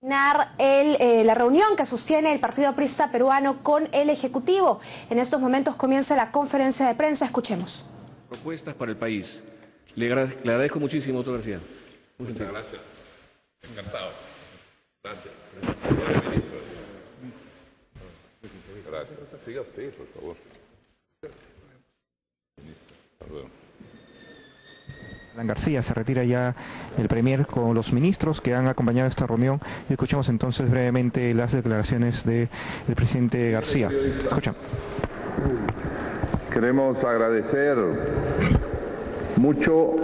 La reunión que sostiene el Partido Aprista Peruano con el Ejecutivo. En estos momentos comienza la conferencia de prensa. Escuchemos. Propuestas para el país. Le agradezco muchísimo, doctor García. Muchas gracias. Encantado. Gracias. Gracias. Siga usted, por favor. García, se retira ya el Premier con los ministros que han acompañado esta reunión. Y escuchamos entonces brevemente las declaraciones del presidente García. Escucha. Queremos agradecer mucho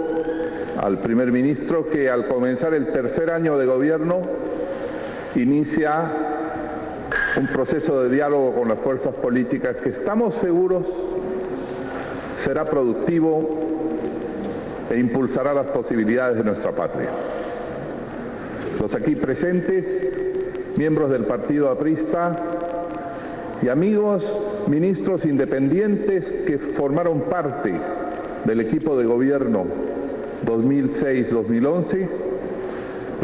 al primer ministro que al comenzar el tercer año de gobierno inicia un proceso de diálogo con las fuerzas políticas que estamos seguros será productivo e impulsará las posibilidades de nuestra patria. Los aquí presentes, miembros del Partido Aprista y amigos ministros independientes que formaron parte del equipo de gobierno 2006-2011,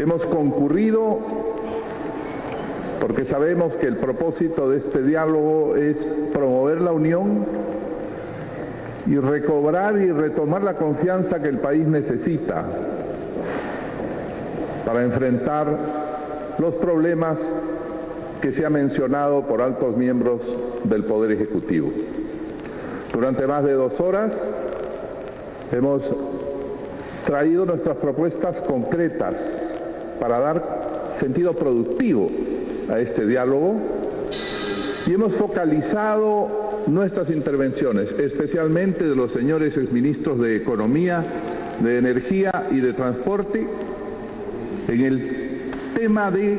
hemos concurrido porque sabemos que el propósito de este diálogo es promover la unión y recobrar y retomar la confianza que el país necesita para enfrentar los problemas que se ha mencionado por altos miembros del Poder Ejecutivo. Durante más de 2 horas hemos traído nuestras propuestas concretas para dar sentido productivo a este diálogo y hemos focalizado nuestras intervenciones, especialmente de los señores exministros de Economía, de Energía y de Transporte, en el tema de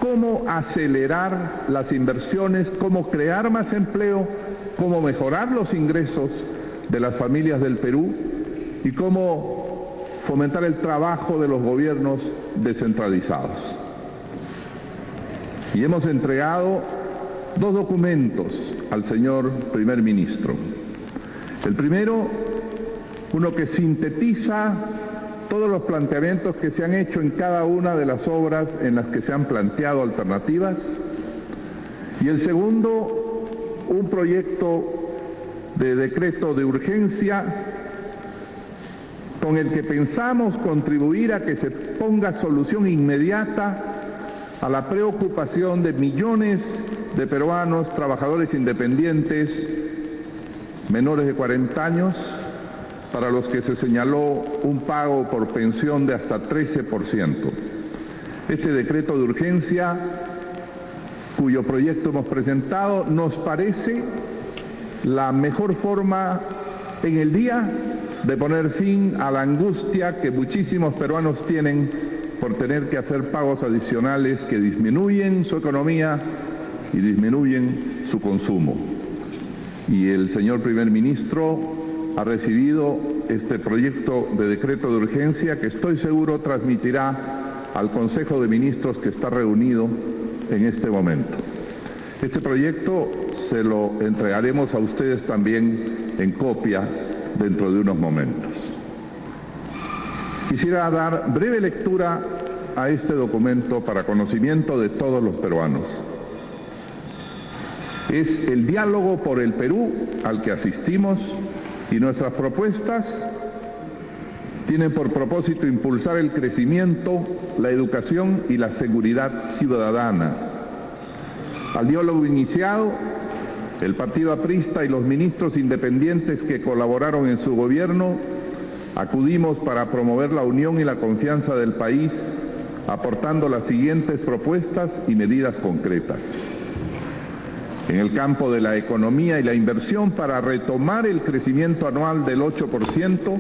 cómo acelerar las inversiones, cómo crear más empleo, cómo mejorar los ingresos de las familias del Perú y cómo fomentar el trabajo de los gobiernos descentralizados. Y hemos entregado 2 documentos al señor primer ministro. El primero, uno que sintetiza todos los planteamientos que se han hecho en cada una de las obras en las que se han planteado alternativas. Y el segundo, un proyecto de decreto de urgencia con el que pensamos contribuir a que se ponga solución inmediata a la preocupación de millones de peruanos, trabajadores independientes, menores de 40 años, para los que se señaló un pago por pensión de hasta 13%. Este decreto de urgencia, cuyo proyecto hemos presentado, nos parece la mejor forma en el día de poner fin a la angustia que muchísimos peruanos tienen por tener que hacer pagos adicionales que disminuyen su economía y disminuyen su consumo. Y el señor primer ministro ha recibido este proyecto de decreto de urgencia que estoy seguro transmitirá al Consejo de Ministros que está reunido en este momento. Este proyecto se lo entregaremos a ustedes también en copia dentro de unos momentos. Quisiera dar breve lectura a este documento para conocimiento de todos los peruanos. Es el diálogo por el Perú al que asistimos y nuestras propuestas tienen por propósito impulsar el crecimiento, la educación y la seguridad ciudadana. Al diálogo iniciado, el Partido Aprista y los ministros independientes que colaboraron en su gobierno acudimos para promover la unión y la confianza del país, aportando las siguientes propuestas y medidas concretas. En el campo de la economía y la inversión, para retomar el crecimiento anual del 8%,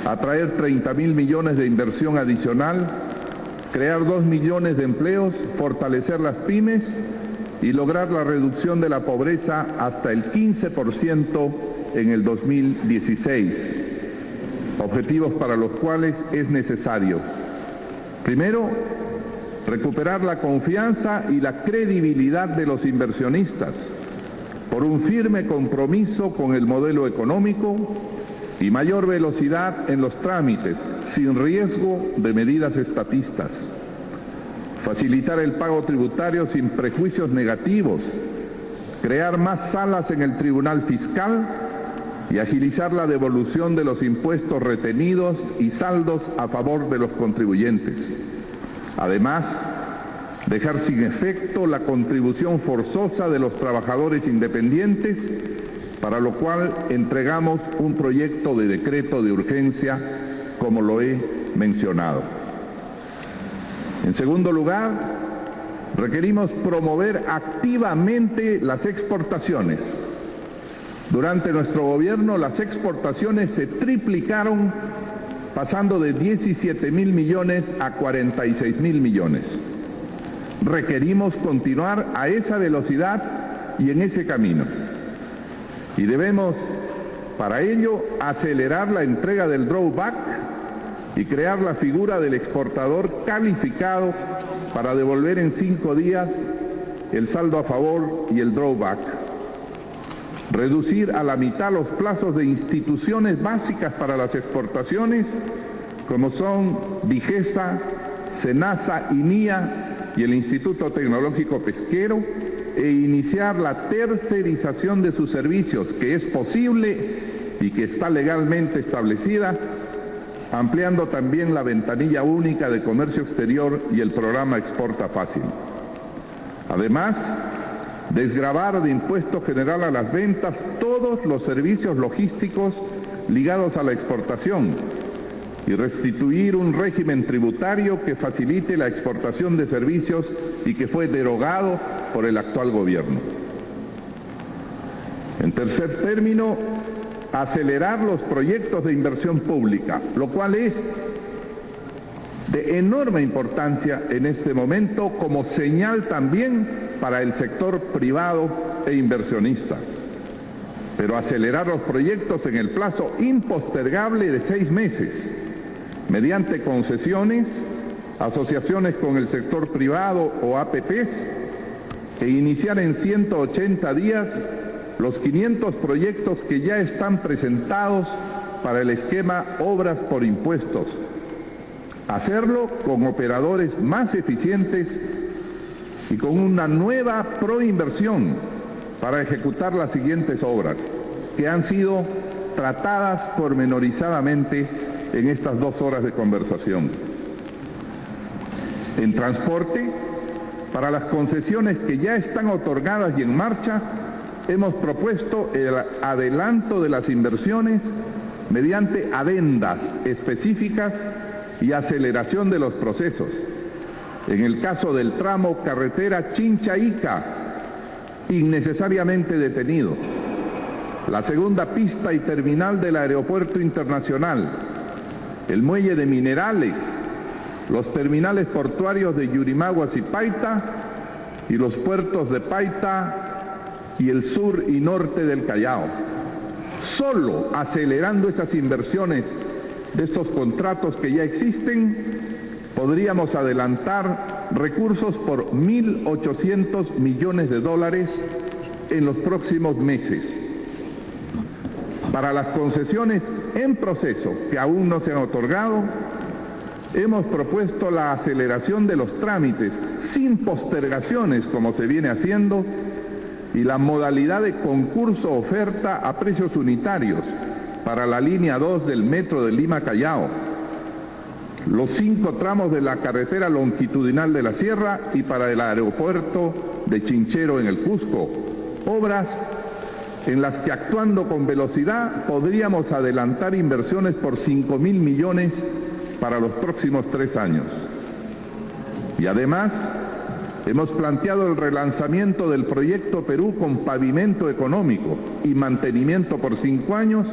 atraer 30.000 millones de inversión adicional, crear 2 millones de empleos, fortalecer las pymes y lograr la reducción de la pobreza hasta el 15% en el 2016. Objetivos para los cuales es necesario, primero, recuperar la confianza y la credibilidad de los inversionistas por un firme compromiso con el modelo económico y mayor velocidad en los trámites, sin riesgo de medidas estatistas. facilitar el pago tributario sin prejuicios negativos, crear más salas en el Tribunal Fiscal y agilizar la devolución de los impuestos retenidos y saldos a favor de los contribuyentes. Además, dejar sin efecto la contribución forzosa de los trabajadores independientes, para lo cual entregamos un proyecto de decreto de urgencia, como lo he mencionado. En segundo lugar, requerimos promover activamente las exportaciones. Durante nuestro gobierno, las exportaciones se triplicaron, pasando de 17.000 millones a 46.000 millones. Requerimos continuar a esa velocidad y en ese camino. Y debemos, para ello, acelerar la entrega del drawback y crear la figura del exportador calificado para devolver en 5 días el saldo a favor y el drawback. Reducir a la mitad los plazos de instituciones básicas para las exportaciones, como son Digesa, Senasa, INIA y el Instituto Tecnológico Pesquero, e iniciar la tercerización de sus servicios, que es posible y que está legalmente establecida, ampliando también la ventanilla única de comercio exterior y el programa Exporta Fácil. Además, desgravar de impuesto general a las ventas todos los servicios logísticos ligados a la exportación y restituir un régimen tributario que facilite la exportación de servicios y que fue derogado por el actual gobierno. En tercer término, acelerar los proyectos de inversión pública, lo cual es de enorme importancia en este momento como señal también para el sector privado e inversionista. Pero acelerar los proyectos en el plazo impostergable de 6 meses, mediante concesiones, asociaciones con el sector privado o APPs, e iniciar en 180 días los 500 proyectos que ya están presentados para el esquema Obras por Impuestos. Hacerlo con operadores más eficientes y con una nueva proinversión para ejecutar las siguientes obras, que han sido tratadas pormenorizadamente en estas 2 horas de conversación. En transporte, para las concesiones que ya están otorgadas y en marcha, hemos propuesto el adelanto de las inversiones mediante adendas específicas y aceleración de los procesos. En el caso del tramo carretera Chincha-Ica, innecesariamente detenido, la segunda pista y terminal del aeropuerto internacional, el muelle de Minerales, los terminales portuarios de Yurimaguas y Paita y los puertos de Paita y el sur y norte del Callao. Solo acelerando esas inversiones de estos contratos que ya existen, podríamos adelantar recursos por 1.800 millones de dólares en los próximos meses. Para las concesiones en proceso que aún no se han otorgado, hemos propuesto la aceleración de los trámites sin postergaciones, como se viene haciendo, y la modalidad de concurso-oferta a precios unitarios para la línea 2 del metro de Lima-Callao, los 5 tramos de la carretera longitudinal de la Sierra y para el aeropuerto de Chinchero en el Cusco, obras en las que, actuando con velocidad, podríamos adelantar inversiones por 5.000 millones para los próximos 3 años. Y además, hemos planteado el relanzamiento del proyecto Perú con pavimento económico y mantenimiento por 5 años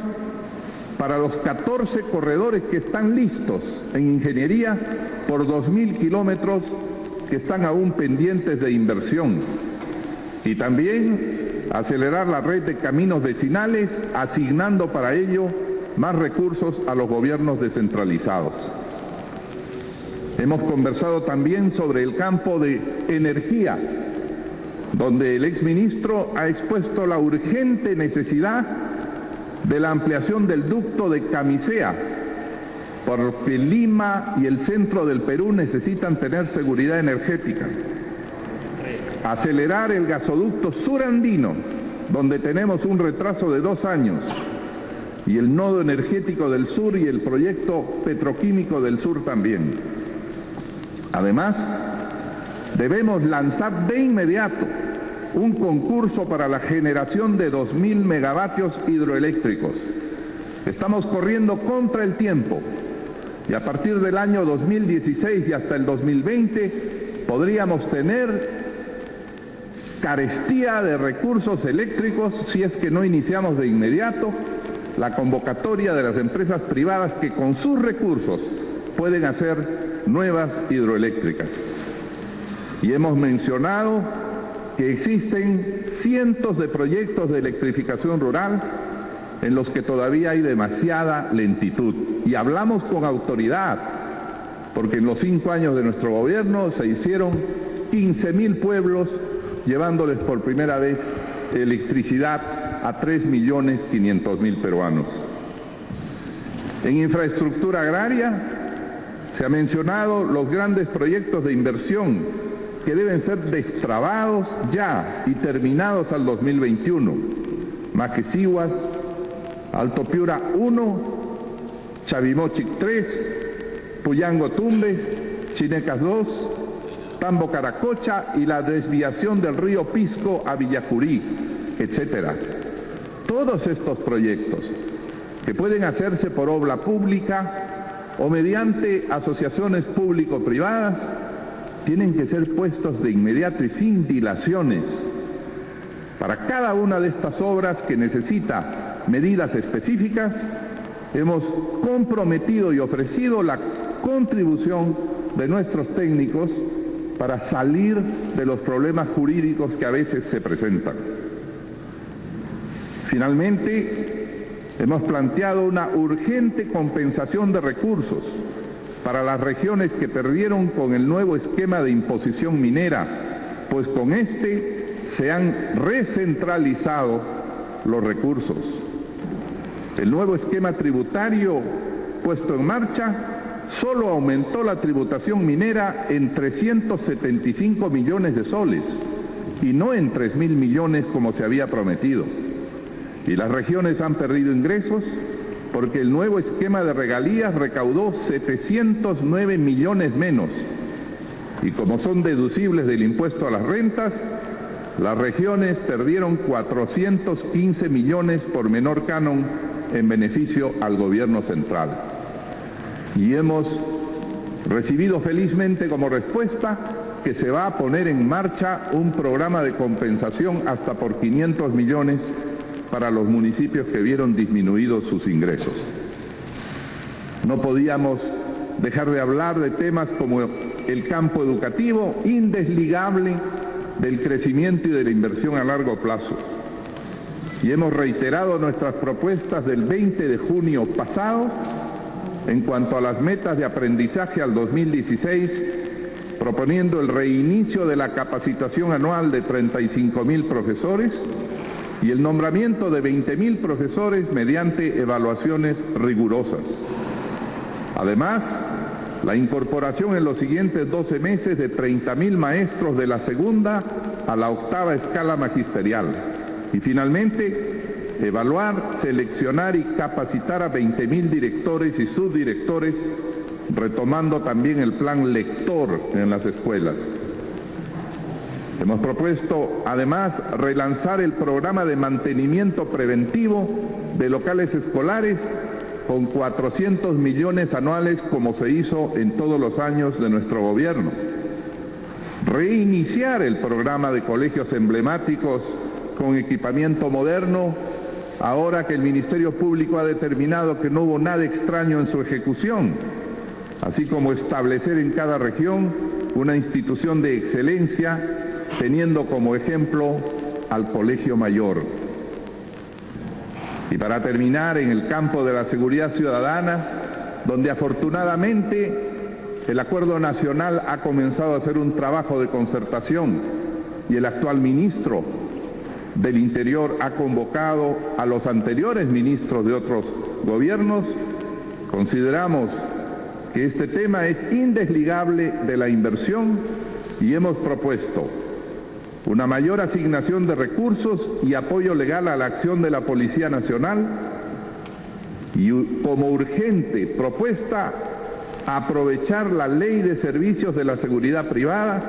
para los 14 corredores que están listos en ingeniería por 2.000 kilómetros que están aún pendientes de inversión. Y también acelerar la red de caminos vecinales, asignando para ello más recursos a los gobiernos descentralizados. Hemos conversado también sobre el campo de energía, donde el exministro ha expuesto la urgente necesidad de la ampliación del ducto de Camisea porque Lima y el centro del Perú necesitan tener seguridad energética. Acelerar el gasoducto surandino, donde tenemos un retraso de 2 años, y el nodo energético del sur y el proyecto petroquímico del sur también. Además, debemos lanzar de inmediato un concurso para la generación de 2.000 megavatios hidroeléctricos. Estamos corriendo contra el tiempo y a partir del año 2016 y hasta el 2020 podríamos tener carestía de recursos eléctricos si es que no iniciamos de inmediato la convocatoria de las empresas privadas que con sus recursos pueden hacer nuevas hidroeléctricas. Y hemos mencionado que existen cientos de proyectos de electrificación rural en los que todavía hay demasiada lentitud. Y hablamos con autoridad, porque en los 5 años de nuestro gobierno se hicieron 15.000 pueblos, llevándoles por primera vez electricidad a 3.500.000 peruanos. En infraestructura agraria se ha mencionado los grandes proyectos de inversión que deben ser destrabados ya y terminados al 2021. Maquisihuas, Alto Piura 1, Chavimochic 3, Puyango Tumbes, Chinecas 2, Tambo Caracocha y la desviación del río Pisco a Villacurí, etcétera. Todos estos proyectos que pueden hacerse por obra pública o mediante asociaciones público-privadas tienen que ser puestos de inmediato y sin dilaciones. Para cada una de estas obras que necesita medidas específicas, hemos comprometido y ofrecido la contribución de nuestros técnicos para salir de los problemas jurídicos que a veces se presentan. Finalmente, hemos planteado una urgente compensación de recursos para las regiones que perdieron con el nuevo esquema de imposición minera, pues con este se han recentralizado los recursos. El nuevo esquema tributario puesto en marcha solo aumentó la tributación minera en 375 millones de soles y no en 3.000 millones como se había prometido. Y las regiones han perdido ingresos porque el nuevo esquema de regalías recaudó 709 millones menos. Y como son deducibles del impuesto a las rentas, las regiones perdieron 415 millones por menor canon en beneficio al gobierno central. Y hemos recibido felizmente como respuesta que se va a poner en marcha un programa de compensación hasta por 500 millones para los municipios que vieron disminuidos sus ingresos. No podíamos dejar de hablar de temas como el campo educativo, indesligable del crecimiento y de la inversión a largo plazo. Y hemos reiterado nuestras propuestas del 20 de junio pasado en cuanto a las metas de aprendizaje al 2016, proponiendo el reinicio de la capacitación anual de 35.000 profesores y el nombramiento de 20.000 profesores mediante evaluaciones rigurosas. Además, la incorporación en los siguientes 12 meses de 30.000 maestros de la segunda a la octava escala magisterial. Y finalmente, evaluar, seleccionar y capacitar a 20.000 directores y subdirectores, retomando también el plan lector en las escuelas. Hemos propuesto, además, relanzar el programa de mantenimiento preventivo de locales escolares con 400 millones anuales como se hizo en todos los años de nuestro gobierno. Reiniciar el programa de colegios emblemáticos con equipamiento moderno, ahora que el Ministerio Público ha determinado que no hubo nada extraño en su ejecución, así como establecer en cada región una institución de excelencia, teniendo como ejemplo al Colegio Mayor. Y para terminar, en el campo de la seguridad ciudadana, donde afortunadamente el Acuerdo Nacional ha comenzado a hacer un trabajo de concertación y el actual ministro del Interior ha convocado a los anteriores ministros de otros gobiernos, consideramos que este tema es indesligable de la inversión y hemos propuesto una mayor asignación de recursos y apoyo legal a la acción de la Policía Nacional y como urgente propuesta aprovechar la Ley de Servicios de la Seguridad Privada,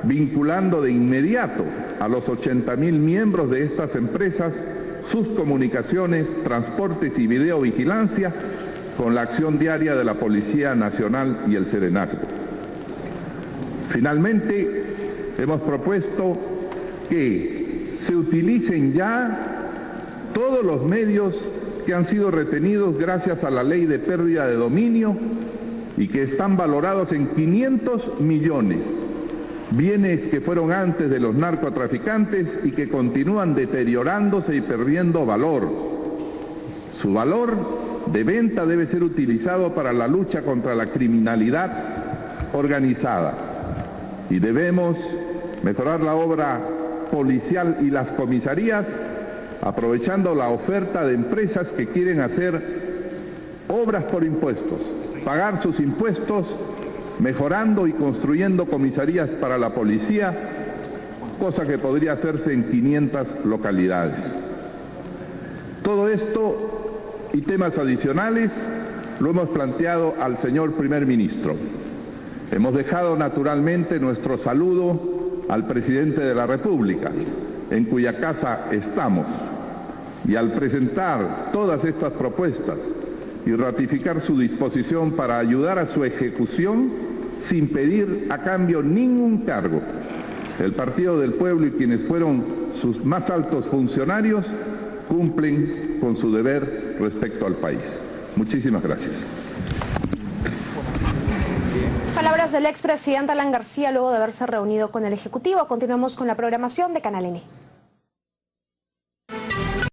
vinculando de inmediato a los 80.000 miembros de estas empresas sus comunicaciones, transportes y videovigilancia con la acción diaria de la Policía Nacional y el Serenazgo. Finalmente, hemos propuesto que se utilicen ya todos los medios que han sido retenidos gracias a la ley de pérdida de dominio y que están valorados en 500 millones, bienes que fueron antes de los narcotraficantes y que continúan deteriorándose y perdiendo valor. Su valor de venta debe ser utilizado para la lucha contra la criminalidad organizada y debemos mejorar la obra policial y las comisarías aprovechando la oferta de empresas que quieren hacer obras por impuestos, pagar sus impuestos, mejorando y construyendo comisarías para la policía, cosa que podría hacerse en 500 localidades. Todo esto y temas adicionales lo hemos planteado al señor primer ministro. Hemos dejado naturalmente nuestro saludo al presidente de la República, en cuya casa estamos, y al presentar todas estas propuestas y ratificar su disposición para ayudar a su ejecución sin pedir a cambio ningún cargo, el Partido del Pueblo y quienes fueron sus más altos funcionarios cumplen con su deber respecto al país. Muchísimas gracias. Palabras del expresidente Alan García luego de haberse reunido con el Ejecutivo. Continuamos con la programación de Canal N.